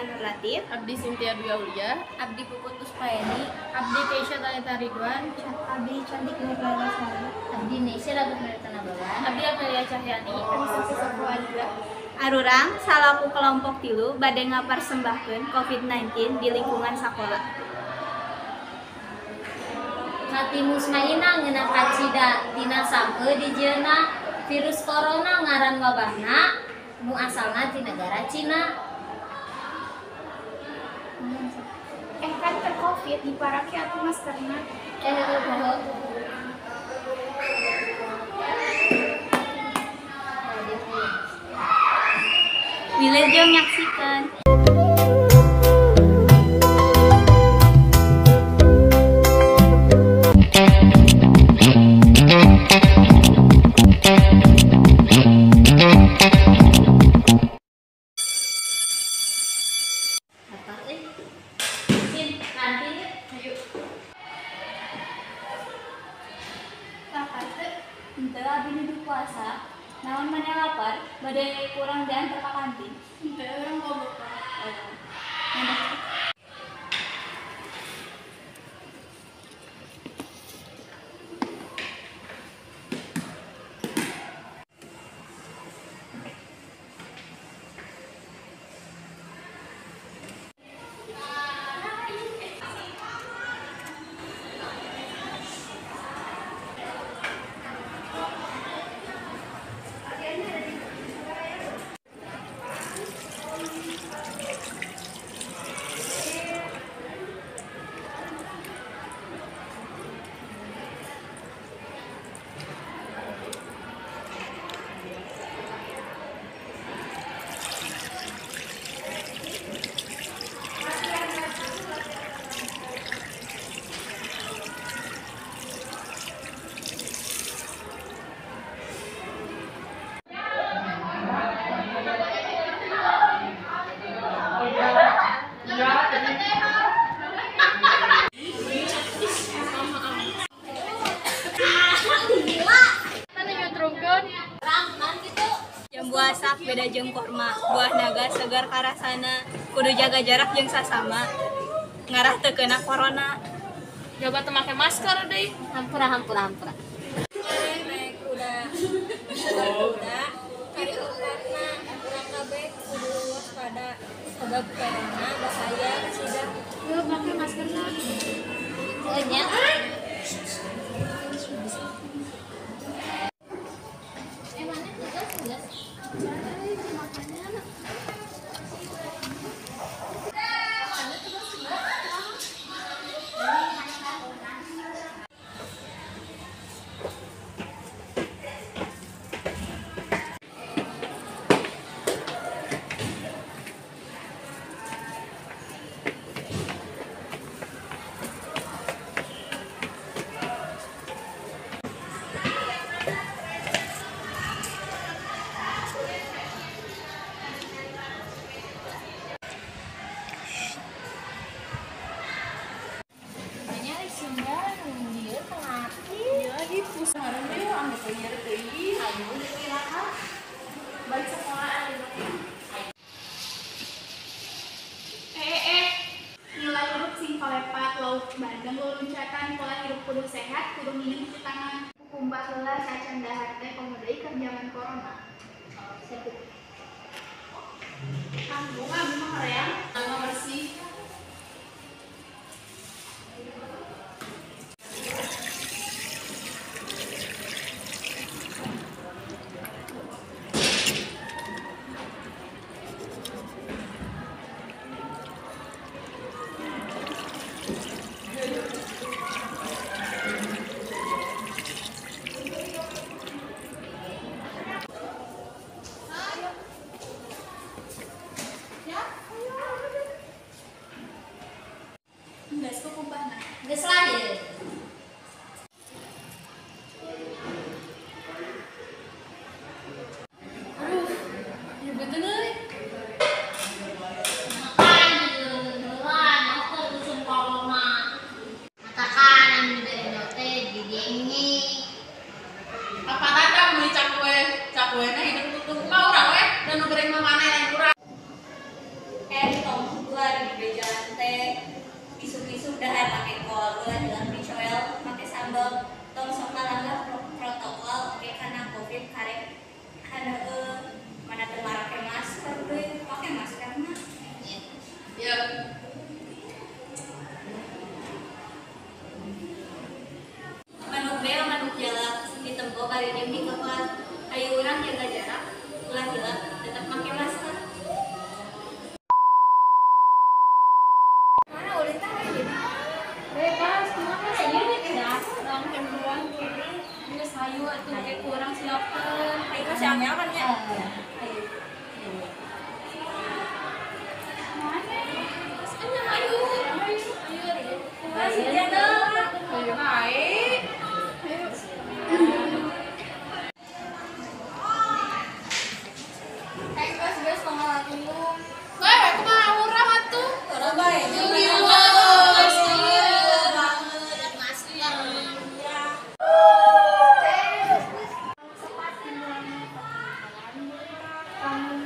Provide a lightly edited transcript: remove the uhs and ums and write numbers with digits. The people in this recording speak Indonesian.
Nabila Nur Latif, Abdi Sintia Dwi Aulia, Abdi Puput Puspayani, Abdi Keisha Talita Ridwan, Abdi Cantik Nur Laila Sari, Abdi Nesya Lagu Merita Nabawan, Abdi Amelia Cahyani, Anissa Sofo Adila. Arurang salaku kelompok tilu bade ngaparsembahkeun COVID-19 di lingkungan sekolah. Ngati musmaina ngeunah kacida tina sameu di jeuna virus corona ngaran wabahna nu asalna ti negara Cina. Kan ke COVID diparaki atuh maskerna. Wilujeng nyaksikan. Sin, kantin yuk. Kakak teh henteu abdi nu puasa. Naon maneh lapar, bade kurang diantar ka kantin. Henteu urang mau buka. Jambu asak beda jeung korma, buah naga segar karasana, kudu jaga jarak jeung sasama. Ngarah teu keuna corona. Coba teu make masker deui. Hampura. Naik kuda, cari obatna, urang kabeh kudu waspada. Sebab corona bahaya sida. Lu make maskerna. Nya. Mana tugas? Nilai huruf sing kalepat, lauk bandeng, loncatan, pola hidup kudu sehat, kudu minum cuci tangan. Kumbah heula sacan dahar teh komo deui keur zaman corona. Bunga mah horeang, sama bersih. Geus kukumbahna. Geus lahir. Cakwe na hidup tutup mah urang we, dan nu beureung mah maneh lain urang. Kayak gitu. bisu-bisu dahar pakai kol, ulah jelas dicoel pakai sambal, tong sok langgar protokol oke karena covid karek ada mana telar pakai masker deh, pakai masker mah. Ya. Manuk beo manuk jalak ditempo bari di kelas, ayo orang jaga jarak, ulah jelas tetap pakai masker. Mana ulin teh jadi? Bebas, kumaha sih dah. Orang kenduan kiri, geus hayu atuh ge kurang siapkeun. Ayo kasih amel kan ya? Anya hayu. Ayo deh. Masih ada. Ayo baik. Guys, pengalat dulu. Bae, kumaha urang atuh? Orang baik. Sempat dimulai kamu